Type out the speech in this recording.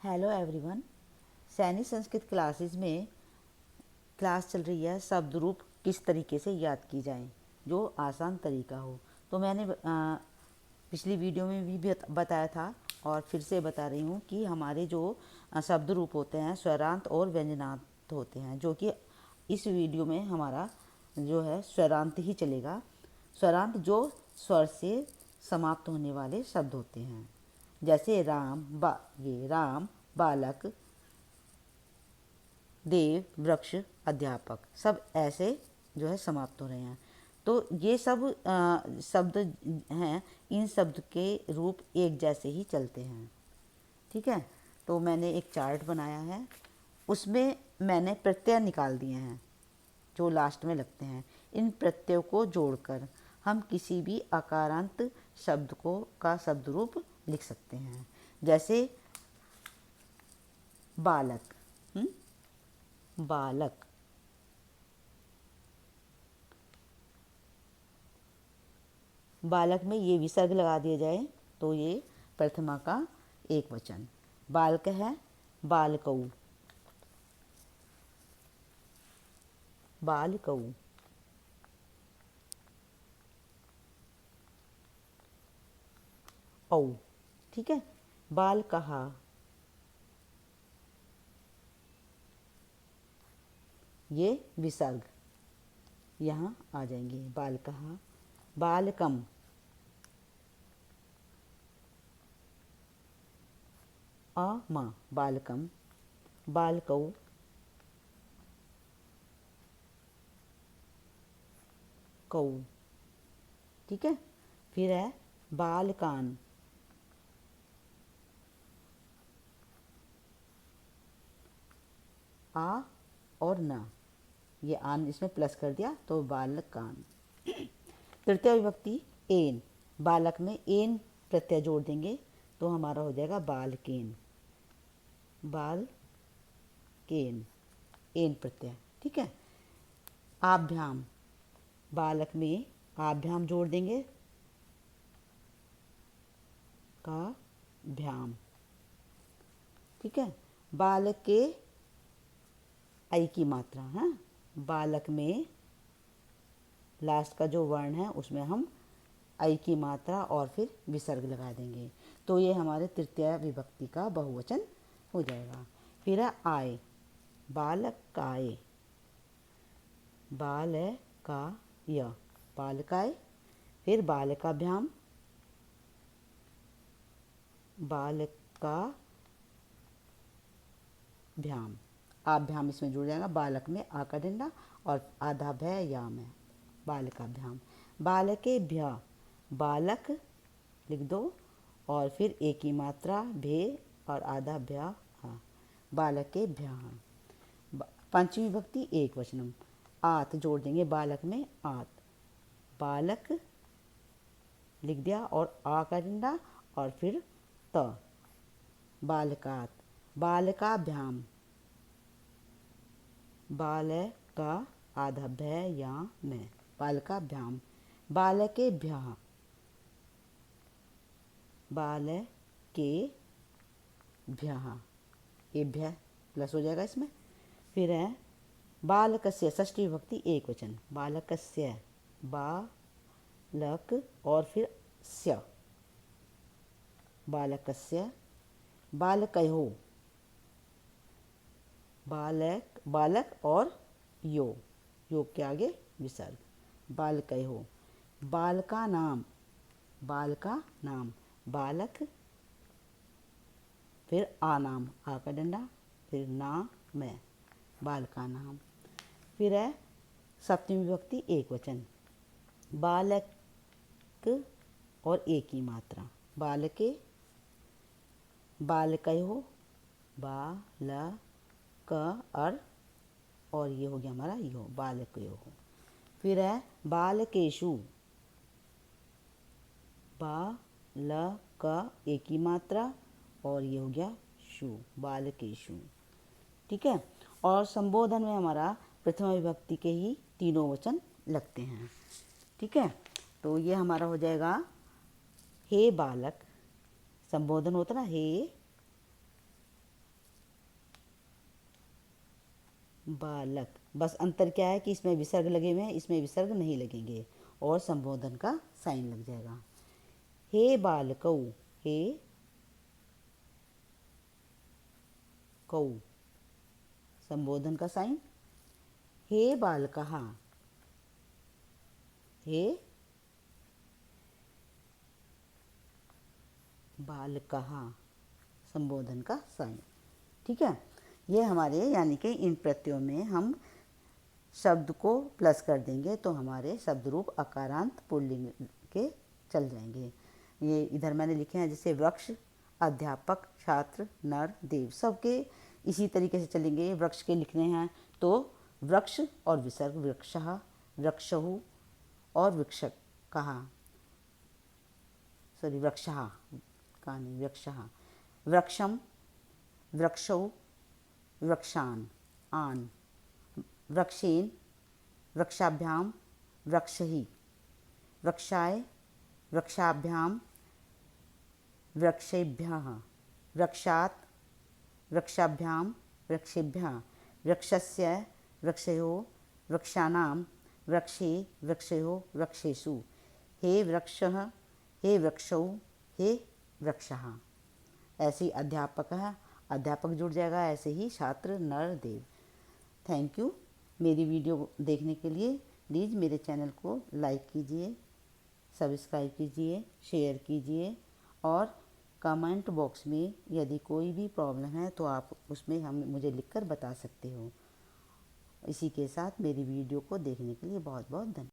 Hello everyone. Saini Sanskrit classes में class चल रही है शब्द रूप किस तरीके से याद की जाए जो आसान तरीका हो। तो मैंने पिछली वीडियो में भी बताया था और फिर से बता रही हूँ कि हमारे जो शब्द रूप होते हैं स्वरांत और व्यंजनांत होते हैं, जो कि इस वीडियो में हमारा जो है स्वरांत ही चलेगा। स्वरांत जो स्वर से समाप्त होने वाले शब्द होते हैं, जैसे राम, बालक, देव, वृक्ष, अध्यापक, सब ऐसे जो है समाप्त हो रहे हैं। तो ये सब शब्द हैं, इन शब्द के रूप एक जैसे ही चलते हैं। ठीक है, तो मैंने एक चार्ट बनाया है, उसमें मैंने प्रत्यय निकाल दिए हैं जो लास्ट में लगते हैं। इन प्रत्ययों को जोड़कर हम किसी भी आकारांत शब्द को का शब्द रूप लिख सकते हैं। जैसे बालक, बालक, बालक में ये विसर्ग लगा दिया जाए तो ये प्रथमा का एक वचन। बालक है बालकऊ, बालकऊ। औ, ठीक है। बाल कहा, ये विसर्ग यहाँ आ जाएंगे। बाल कहा, बालकम, अ बालकम, बालकऊ, कऊ। ठीक है, फिर है बालकान, आ और ना, ये आन इसमें प्लस कर दिया तो बालकान। तृतीय विभक्ति एन, बालक में एन प्रत्यय जोड़ देंगे तो हमारा हो जाएगा बालकेन, बालकेन, एन प्रत्यय। ठीक है। आभ्याम, बालक में आभ्याम जोड़ देंगे का भ्याम। ठीक है। बालक के आई की मात्रा है, बालक में लास्ट का जो वर्ण है उसमें हम आई की मात्रा और फिर विसर्ग लगा देंगे तो ये हमारे तृतीय विभक्ति का बहुवचन हो जाएगा। फिर है आय, बालक काय, बाल का य, बालकाय। फिर बालकाभ्याम, बालका भ्याम, आभ्याम इसमें जुड़ जाएगा। बालक में आ का डंडा और आधा भय याम है, बालकाभ्याम। बालके भ्य, बालक लिख दो और फिर एक ही मात्रा भे और आधा भ्या, हाँ, बालके भ्या। पंचमी विभक्ति एक वचनम, आत जोड़ देंगे बालक में आत, बालक लिख दिया और आ का डंडा और फिर त, बालकात, बालकाभ्याम, बालका आधा भय या में, बालकाभ्याम। बालके भ्या, बालके भ्या, ये भ्य प्लस हो जाएगा इसमें। फिर है बालकस्य, षष्ठी विभक्ति एक वचन, बालकस्य, बालक और फिर स्य, बालकस्य। बालकयो, बालक, बालक और यो के आगे विसर्ग, बालकयो। बालका नाम, बालका नाम, बालक फिर आ नाम, आ का डंडा फिर ना में, बालका नाम। फिर है सप्तमी विभक्ति एक वचन, बालक और एक ही मात्रा, बालके, बालकयो, बालक और ये हो गया हमारा यो, बालकयो। फिर है बालकेशु, बालक एक ही मात्रा और ये हो गया शु, बालकेशु। ठीक है। और संबोधन में हमारा प्रथमा विभक्ति के ही तीनों वचन लगते हैं। ठीक है, तो ये हमारा हो जाएगा हे बालक, संबोधन होता ना हे बालक, बस अंतर क्या है कि इसमें विसर्ग लगे हुए हैं, इसमें विसर्ग नहीं लगेंगे और संबोधन का साइन लग जाएगा। हे बालकौ, हे कौ, संबोधन का साइन। हे बालकः, हे बालकः, संबोधन का साइन। ठीक है, ये हमारे यानी कि इन प्रत्ययों में हम शब्द को प्लस कर देंगे तो हमारे शब्द रूप अकारांत पुल्लिंग के चल जाएंगे। ये इधर मैंने लिखे हैं, जैसे वृक्ष, अध्यापक, छात्र, नर, देव, सबके इसी तरीके से चलेंगे। वृक्ष के लिखने हैं तो वृक्ष और विसर्ग, वृक्षः, वृक्षहु और वृक्षक कहा, सॉरी वृक्षः कहा नहीं, वृक्षः, वृक्षम, वृक्षौ, वृक्षान, आन, वृक्षेन, वृक्षाभ्याम, वृक्षहि, वृक्षाय, वृक्षाभ्याम, वृक्षेभ्यः, वृक्षात्, वृक्षाभ्याम, वृक्षेभ्यः, वृक्षस्य, वृक्षयोः, वृक्षाणां, वृक्षे, वृक्षयोः, वृक्षेषु, हे वृक्षः, हे वृक्षौ, हे वृक्षः। ऐसे ही अध्यापक है, अध्यापक जुड़ जाएगा, ऐसे ही छात्र, नर, देव। थैंक यू मेरी वीडियो देखने के लिए। प्लीज़ मेरे चैनल को लाइक कीजिए, सब्सक्राइब कीजिए, शेयर कीजिए और कमेंट बॉक्स में यदि कोई भी प्रॉब्लम है तो आप उसमें मुझे लिखकर बता सकते हो। इसी के साथ मेरी वीडियो को देखने के लिए बहुत बहुत धन्यवाद।